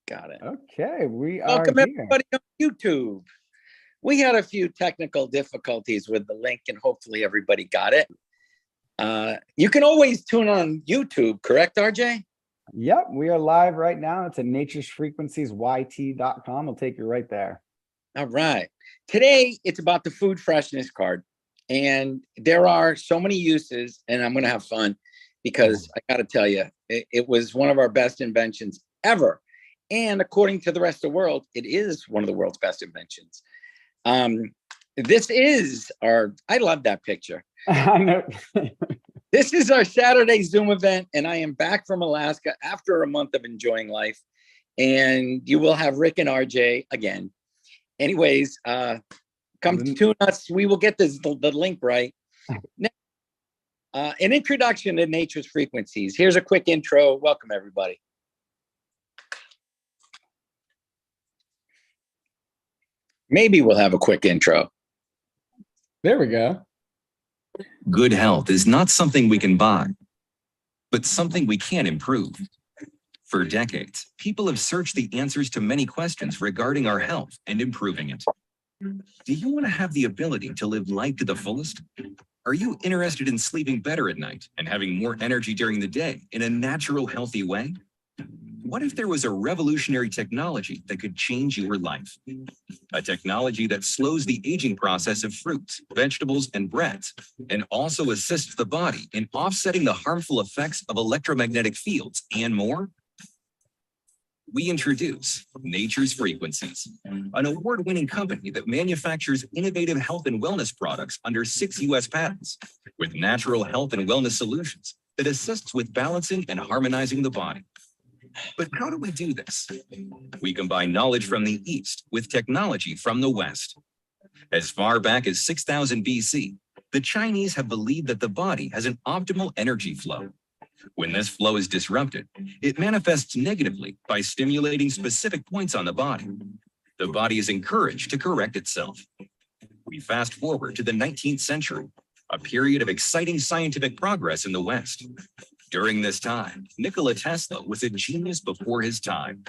Got it. Okay, we are Welcome here. everybody on YouTube. We had a few technical difficulties with the link, and hopefully everybody got it. You can always tune on YouTube, correct, RJ? Yep, we are live right now. It's at naturesfrequenciesyt.com. I'll take you right there. All right. Today, it's about the food freshness card. And there are so many uses, and I'm going to have fun because I got to tell you, it was one of our best inventions ever. And according to the rest of the world, it is one of the world's best inventions. This is I love that picture. I know. This is our Saturday Zoom event, and I am back from Alaska after a month of enjoying life. And you will have Rick and RJ again. Anyways, come tune us. We will get the link right. An introduction to nature's frequencies. Here's a quick intro. Welcome, everybody. Maybe we'll have a quick intro. There we go. Good health is not something we can buy, but something we can improve. For decades, people have searched the answers to many questions regarding our health and improving it. Do you want to have the ability to live life to the fullest? Are you interested in sleeping better at night and having more energy during the day in a natural, healthy way? What if there was a revolutionary technology that could change your life? A technology that slows the aging process of fruits, vegetables, and breads, and also assists the body in offsetting the harmful effects of electromagnetic fields and more? We introduce Nature's Frequencies, an award-winning company that manufactures innovative health and wellness products under 6 U.S. patents, with natural health and wellness solutions that assists with balancing and harmonizing the body. But how do we do this? We combine knowledge from the East with technology from the West. As far back as 6000 BC, the Chinese have believed that the body has an optimal energy flow. When this flow is disrupted, it manifests negatively by stimulating specific points on the body. The body is encouraged to correct itself. We fast forward to the 19th century, a period of exciting scientific progress in the West. During this time, Nikola Tesla was a genius before his time.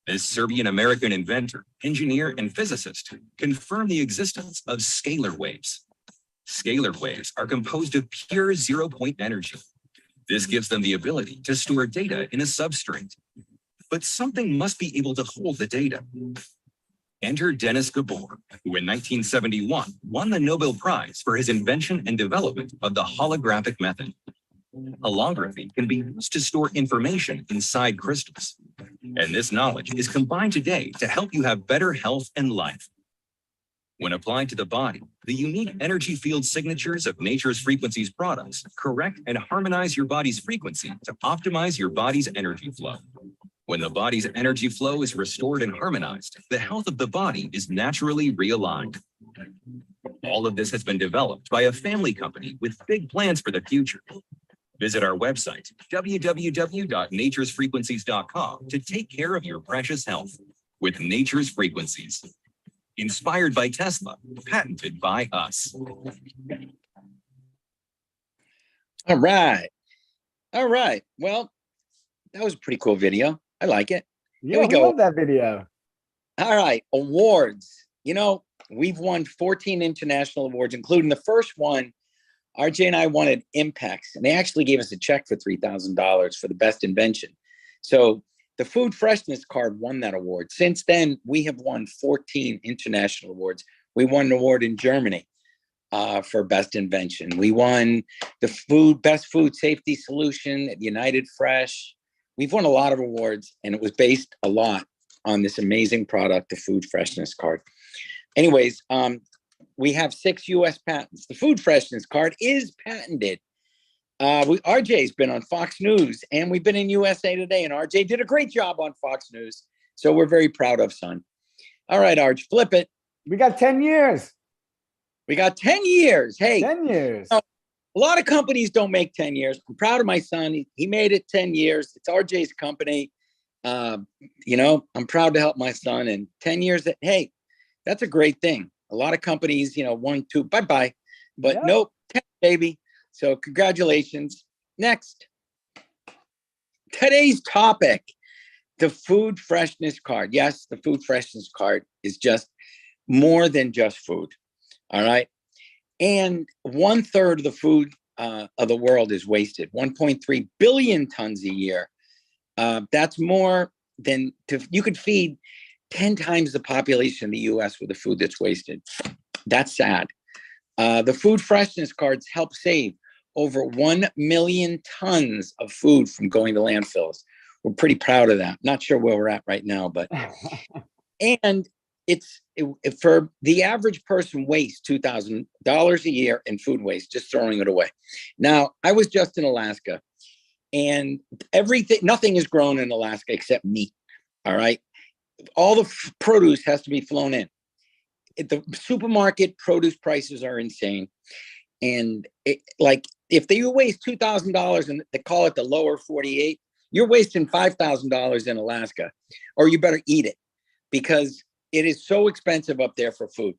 This Serbian-American inventor, engineer, and physicist confirmed the existence of scalar waves. Scalar waves are composed of pure zero-point energy. This gives them the ability to store data in a substrate. But something must be able to hold the data. Enter Dennis Gabor, who in 1971 won the Nobel Prize for his invention and development of the holographic method. Holography can be used to store information inside crystals. And this knowledge is combined today to help you have better health and life. When applied to the body, the unique energy field signatures of Nature's Frequencies products correct and harmonize your body's frequency to optimize your body's energy flow. When the body's energy flow is restored and harmonized, the health of the body is naturally realigned. All of this has been developed by a family company with big plans for the future. Visit our website, www.naturesfrequencies.com, to take care of your precious health with Nature's Frequencies. Inspired by Tesla, patented by us. All right. All right. Well, that was a pretty cool video. I like it. Yeah, we love that video. All right. Awards. You know, we've won 14 international awards, including the first one. RJ and I wanted Impex, and they actually gave us a check for $3,000 for the best invention. So the food freshness card won that award. Since then, we have won 14 international awards. We won an award in Germany for best invention. We won the best food safety solution at United Fresh. We've won a lot of awards, and it was based a lot on this amazing product, the food freshness card. Anyways, we have 6 U.S. patents. The food freshness card is patented. RJ's been on Fox News, and we've been in USA Today, and RJ did a great job on Fox News. So we're very proud of, son. All right, RJ, flip it. We got 10 years. We got 10 years. Hey. 10 years. A lot of companies don't make 10 years. I'm proud of my son. He made it 10 years. It's RJ's company. You know, I'm proud to help my son. And 10 years, hey, that's a great thing. A lot of companies, you know, 1, 2, bye-bye. But nope, 10, baby. So congratulations. Next. Today's topic. the food freshness card. Yes, the food freshness card is just more than just food. All right. And 1/3 of the food of the world is wasted. 1.3 billion tons a year. That's more than you could feed 10 times the population of the US with the food that's wasted. That's sad. The food freshness cards help save over 1 million tons of food from going to landfills. We're pretty proud of that. Not sure where we're at right now, but and for the average person wastes $2,000 a year in food waste, just throwing it away. Now, I was just in Alaska, and nothing is grown in Alaska except meat. All right. All the produce has to be flown in. The supermarket produce prices are insane. And if they waste $2,000 and they call it the lower 48, you're wasting $5,000 in Alaska, or you better eat it because it is so expensive up there for food.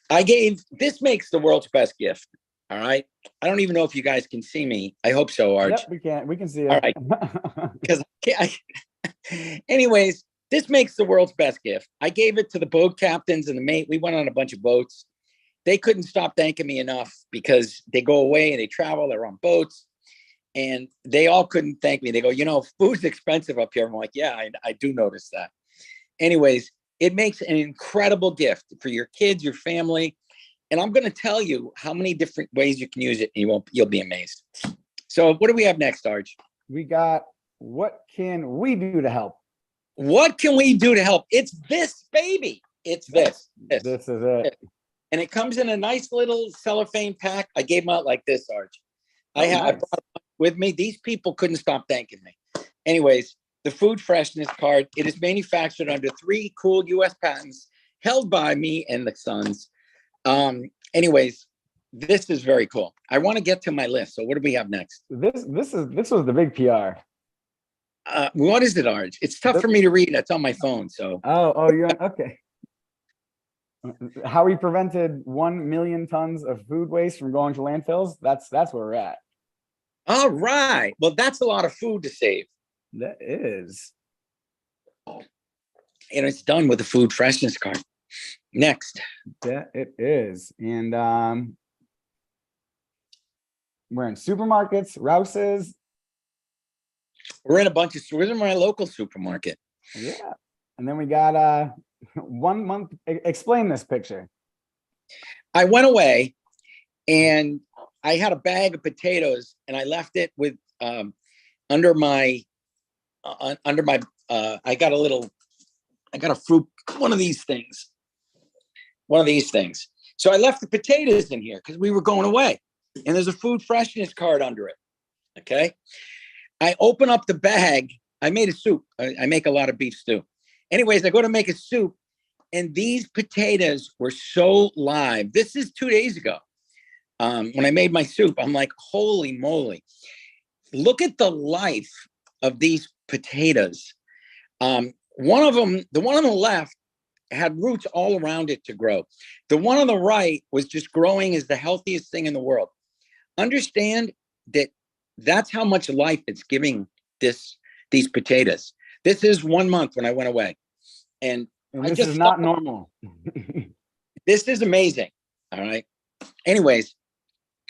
This makes the world's best gift. All right. I don't even know if you guys can see me. I hope so, Arj. Yep, we can see it. All right. Because anyways, this makes the world's best gift. I gave it to the boat captains and the mate. We went on a bunch of boats. They couldn't stop thanking me enough because they go away and they travel. They're on boats. And they all couldn't thank me. They go, food's expensive up here. I'm like, yeah, I do notice that. Anyways, it makes an incredible gift for your kids, your family. And I'm going to tell you how many different ways you can use it. And you'll be amazed. So what do we have next, Arj? We got, what can we do to help? What can we do to help? It's this, baby. It's this. This is it. And it comes in a nice little cellophane pack. I gave them out like this, Arj. I brought them with me. These people couldn't stop thanking me. Anyways, the food freshness card. It is manufactured under 3 cool U.S. patents held by me and the sons. Anyways, this is very cool. I want to get to my list. So what do we have next? This was the big PR. What is it, Arj? It's tough for me to read. It's on my phone. So you're okay. How we prevented 1 million tons of food waste from going to landfills. That's where we're at. All right. Well, that's a lot of food to save. That is. And it's done with the food freshness card. Next. Yeah, it is. And we're in supermarkets, Rouse's. We're in a bunch of stores. We're in my local supermarket. Yeah. And then we got 1 month. Explain this picture. I went away and I had a bag of potatoes and I left it with under my I got a fruit, one of these things. So I left the potatoes in here because we were going away and there's a food freshness card under it. Okay. I open up the bag. I made a soup. I make a lot of beef stew. Anyways, I go to make a soup and these potatoes were so live. This is 2 days ago. When I made my soup, I'm like, holy moly. Look at the life of these potatoes. One of them, the one on the left, had roots all around it to grow. The one on the right was just growing as the healthiest thing in the world. Understand that that's how much life it's giving these potatoes. This is 1 month when I went away. And this is not normal. This is amazing. All right. Anyways,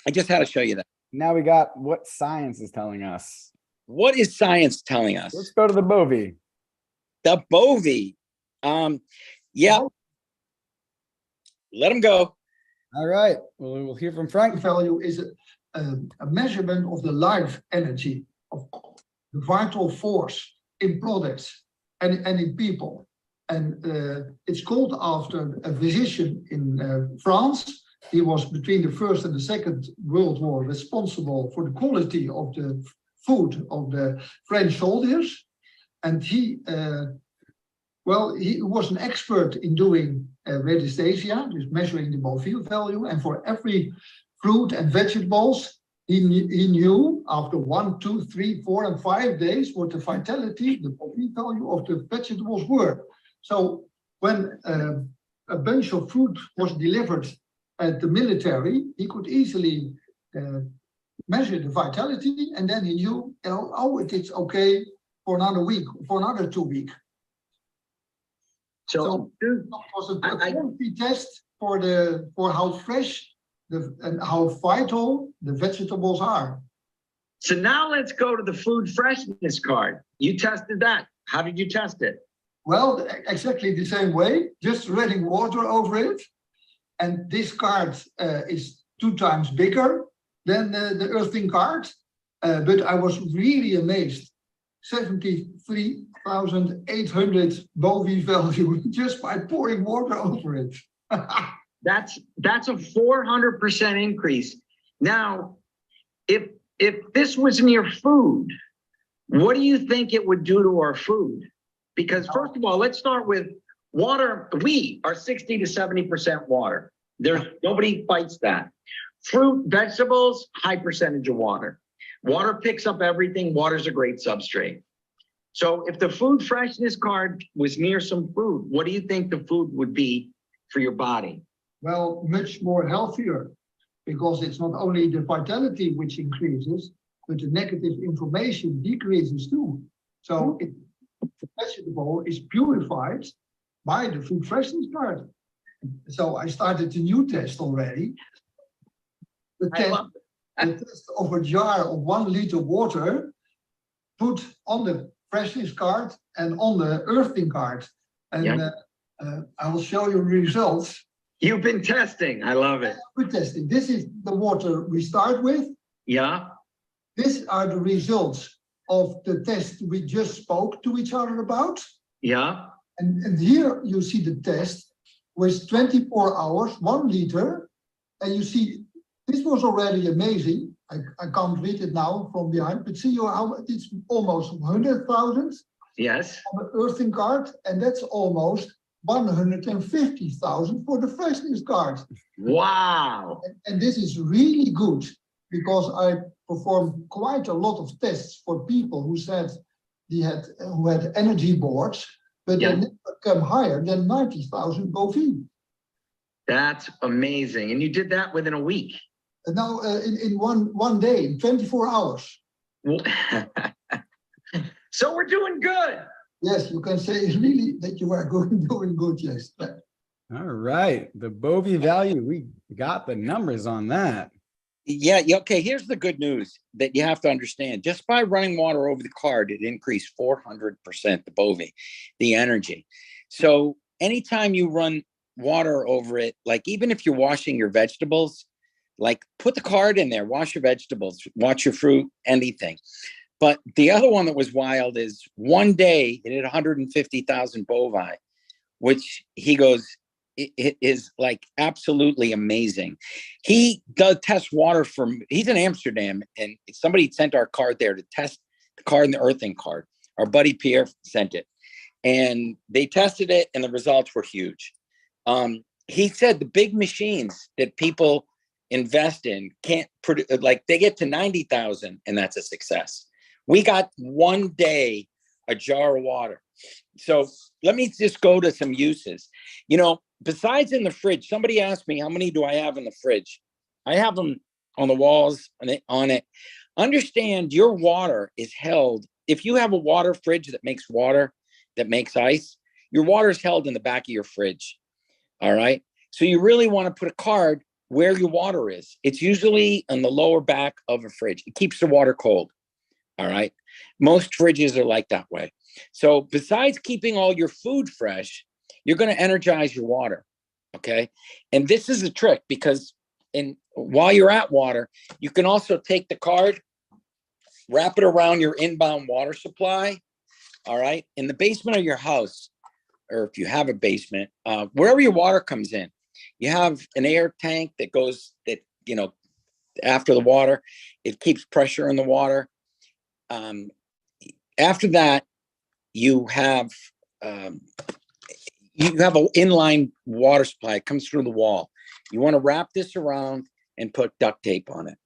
I just had to show you that. Now we got what science is telling us. What is science telling us? Let's go to the Bovis. The Bovis. Yeah. Let them go. All right. Well, we'll hear from Frank. Value is a measurement of the life energy, of the vital force in products and in people. And it's called after a physician in France. He was between the First and the Second World War responsible for the quality of the food of the French soldiers. And he was an expert in doing radiesthesia, just measuring the Bovis value. And for every fruit and vegetables, he knew after 1, 2, 3, 4, and 5 days what the vitality, the Bovis value of the vegetables were. So when a bunch of fruit was delivered at the military, he could easily measure the vitality, and then he knew, it's okay, for another week, for another 2 weeks. So, It was a I- quality test for how fresh and how vital the vegetables are. so now let's go to the food freshness card. You tested that. How did you test it? Well, exactly the same way, just running water over it. And this card is 2 times bigger than the earthing card. But I was really amazed. 73,800 Bovis value just by pouring water over it. That's a 400% increase. Now, if this was near food, what do you think it would do to our food? Because first of all, let's start with water. We are 60 to 70% water. There's nobody fights that. Fruit, vegetables, high percentage of water. Water picks up everything. Water's a great substrate. So if the food freshness card was near some food, what do you think the food would be for your body? Well, much more healthier, because it's not only the vitality which increases, but the negative inflammation decreases too. So the vegetable is purified by the food freshness card. So I started the new test already. The test of a jar of 1 liter water, put on the freshness card and on the earthing card. And I will show you results. You've been testing. I love it. We're testing. This is the water we start with. Yeah. These are the results of the test we just spoke to each other about. Yeah. And here you see the test with 24 hours, 1 liter. And you see, this was already amazing. I can't read it now from behind, but see how it's almost 100,000 Yes. on the earthing card, and that's almost 150,000 for the freshness card. Wow. And this is really good, because I performed quite a lot of tests for people who said who had energy boards, but they never come higher than 90,000 Bovis. That's amazing. And you did that within a week. And now in one day, in 24 hours. So we're doing good. Yes, you can say really that you are doing good, yes. All right. The Bovis value, we got the numbers on that. Yeah. Okay. Here's the good news that you have to understand. Just by running water over the card, it increased 400% the Bovis, the energy. So anytime you run water over it, like even if you're washing your vegetables, like put the card in there, wash your vegetables, wash your fruit, anything. But the other one that was wild is one day it had 150,000 Bovis, which he goes, it is like absolutely amazing. He does test water he's in Amsterdam, and somebody sent our card there to test the card and the earthing card. Our buddy Pierre sent it, and they tested it, and the results were huge. He said the big machines that people invest in can't produce, like they get to 90,000 and that's a success. We got one day a jar of water. So let me just go to some uses. You know, besides in the fridge, somebody asked me, how many do I have in the fridge? I have them on the walls on it. Understand your water is held. If you have a water fridge that makes water, that makes ice, your water is held in the back of your fridge. All right. So you really want to put a card where your water is. It's usually on the lower back of a fridge. It keeps the water cold. All right. Most fridges are like that way. So besides keeping all your food fresh, you're going to energize your water. Okay. And this is a trick, because while you're at water, you can also take the card, wrap it around your inbound water supply. All right. In the basement of your house, or if you have a basement, wherever your water comes in, you have an air tank that goes, that, you know, after the water, it keeps pressure in the water. After that, you have an inline water supply. It comes through the wall. You want to wrap this around and put duct tape on it.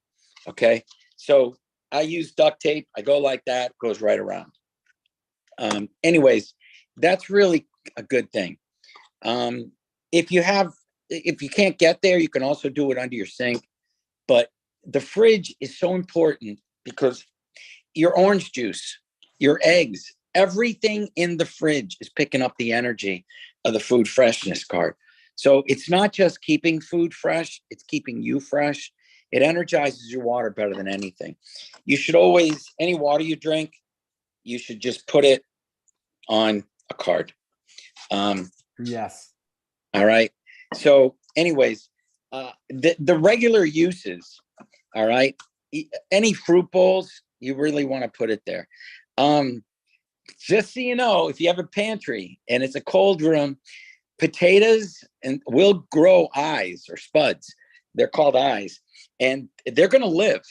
Okay. So I use duct tape. I go like that, goes right around. Anyways, that's really a good thing. If you can't get there, you can also do it under your sink. But the fridge is so important, because your orange juice, your eggs, everything in the fridge is picking up the energy of the food freshness card. So it's not just keeping food fresh, it's keeping you fresh. It energizes your water better than anything. You should always, any water you drink, you should just put it on a card. Yes. All right. So anyways, the regular uses, all right, any fruit bowls, you really want to put it there. Just so you know, if you have a pantry and it's a cold room, potatoes and will grow eyes or spuds. They're called eyes, and they're going to live.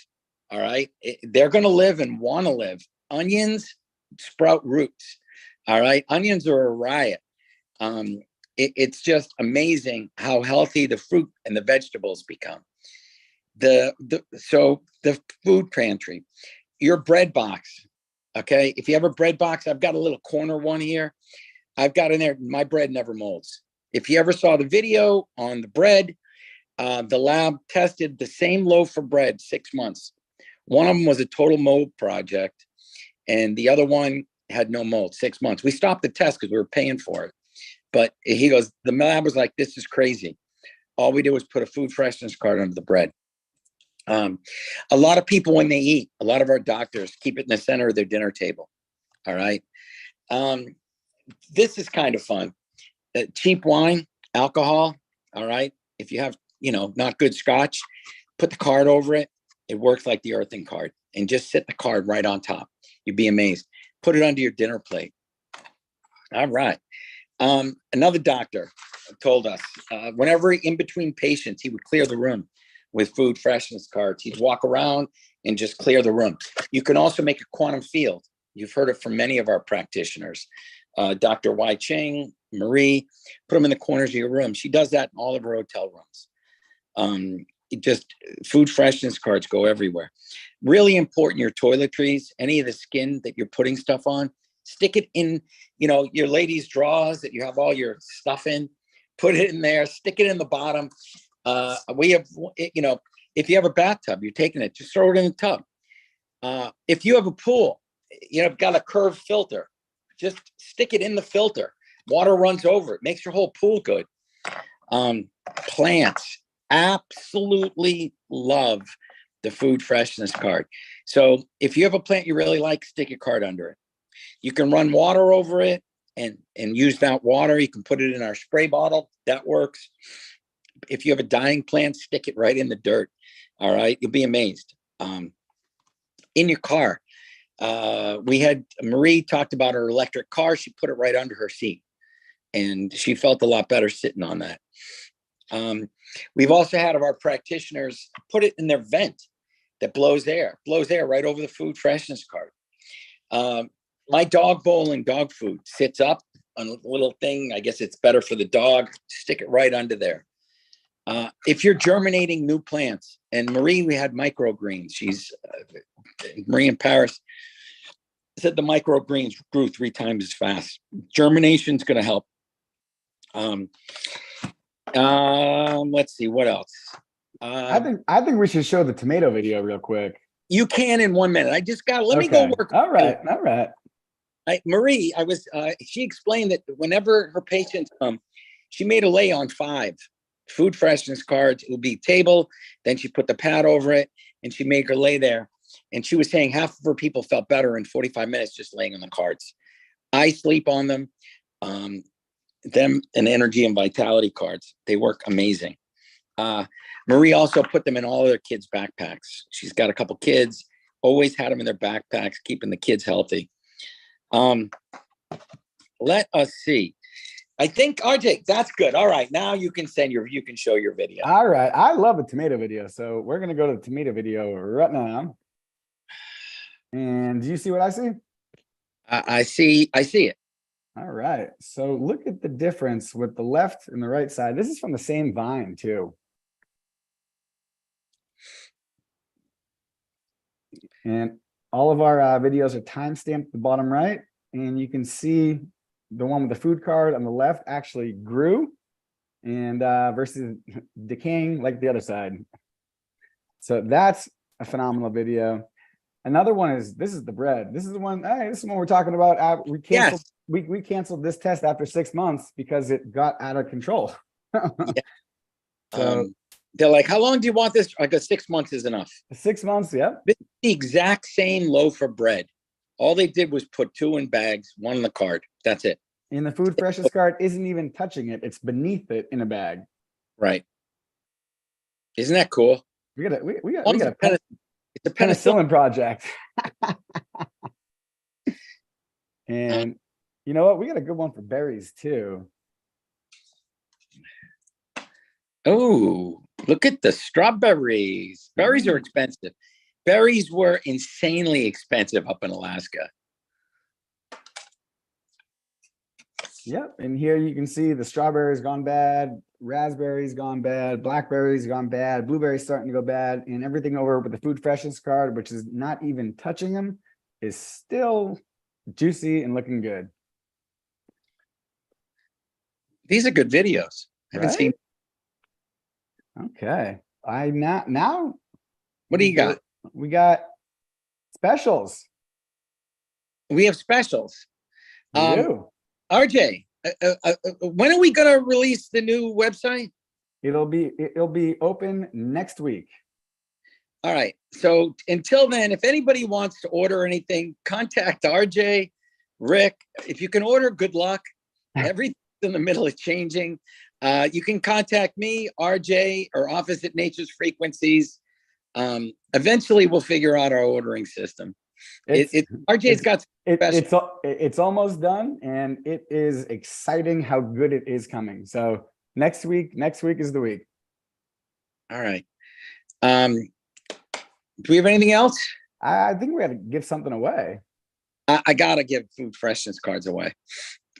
All right. They're going to live and want to live. Onions sprout roots. All right. Onions are a riot. It's just amazing how healthy the fruit and the vegetables become. So the food pantry, your bread box. Okay. If you have a bread box, I've got a little corner one here. I've got in there, my bread never molds. If you ever saw the video on the bread, the lab tested the same loaf of bread 6 months. One of them was a total mold project, and the other one had no mold, 6 months. We stopped the test because we were paying for it. But he goes, the lab was like, this is crazy. All we did was put a food freshness card under the bread. A lot of people, when they eat, a lot of our doctors keep it in the center of their dinner table. All right. This is kind of fun. Cheap wine, alcohol. All right. If you have, not good scotch, put the card over it. It works like the earthing card, and just sit the card right on top. You'd be amazed. Put it under your dinner plate. All right. Another doctor told us whenever in between patients, he would clear the room with food freshness cards. He'd walk around and just clear the room. You can also make a quantum field. You've heard it from many of our practitioners. Dr. Wai Ching, Marie, put them in the corners of your room. She does that in all of her hotel rooms. Just food freshness cards go everywhere. Really important, your toiletries, any of the skin that you're putting stuff on, stick it in, your ladies' drawers that you have all your stuff in, put it in there, stick it in the bottom. We have, if you have a bathtub, you're taking it, just throw it in the tub. If you have a pool, got a curved filter, just stick it in the filter. Water runs over it, makes your whole pool good. Plants, absolutely love the food freshness card. So if you have a plant you really like, stick a card under it. You can run water over it and use that water. You can put it in our spray bottle. That works. If you have a dying plant, stick it right in the dirt. All right. You'll be amazed. In your car, we had Marie talked about her electric car. She put it right under her seat, and she felt a lot better sitting on that. We've also had of our practitioners put it in their vent that blows air right over the food freshness card. My dog bowl and dog food sits up on a little thing. I guess it's better for the dog. Stick it right under there. If you're germinating new plants, and Marie, we had microgreens. She's Marie in Paris said the microgreens grew 3 times as fast. Germination's going to help. Let's see what else. I think we should show the tomato video real quick. You can in 1 minute. I just let me go work. All right. Marie, she explained that whenever her patients come, she made a lay on 5 food freshness cards. It would be table. Then she put the pad over it, and she made her lay there. And she was saying half of her people felt better in 45 minutes just laying on the cards. I sleep on them. Them and energy and vitality cards. They work amazing. Marie also put them in all of their kids' backpacks. She's got a couple kids, always had them in their backpacks, keeping the kids healthy. Let us see. I think RJ, that's good. All right, now you can show your video. All right, I love a tomato video, so we're gonna go to the tomato video right now. And do you see what I see? I see it. All right, so look at the difference with the left and the right side. This is from the same vine too. And all of our videos are timestamped at the bottom right, and you can see the one with the food card on the left actually grew and versus decaying like the other side. So that's a phenomenal video. Another one is, this is the bread. This is the one, hey, this is the one we're talking about. We canceled, we canceled this test after 6 months because it got out of control. So they're like, how long do you want this? I go, 6 months is enough. 6 months, yep. This is the exact same loaf of bread. All they did was put 2 in bags, 1 in the cart. That's it. And the food freshness card isn't even touching it. It's beneath it in a bag. Right. Isn't that cool? We got It's a penicillin project. And you know what? We got a good one for berries too. Oh, look at the strawberries. Berries are expensive. Berries were insanely expensive up in Alaska. Yep. And here you can see the strawberries gone bad, raspberries gone bad, blackberries gone bad, blueberries starting to go bad, and everything over with the food freshness card, which is not even touching them, is still juicy and looking good. These are good videos. I haven't seen. Okay. Now. What do you got? We got specials. We have specials. We do. RJ, when are we going to release the new website? It'll be open next week. All right. So until then, if anybody wants to order anything, contact RJ, Rick. If you can order, good luck. Everything's in the middle of changing. You can contact me, RJ, or Office at Nature's Frequencies. Eventually, we'll figure out our ordering system. RJ's got it's almost done, and it is exciting how good it is coming. So next week is the week. All right. Do we have anything else? I think we got to give something away. I gotta give food freshness cards away.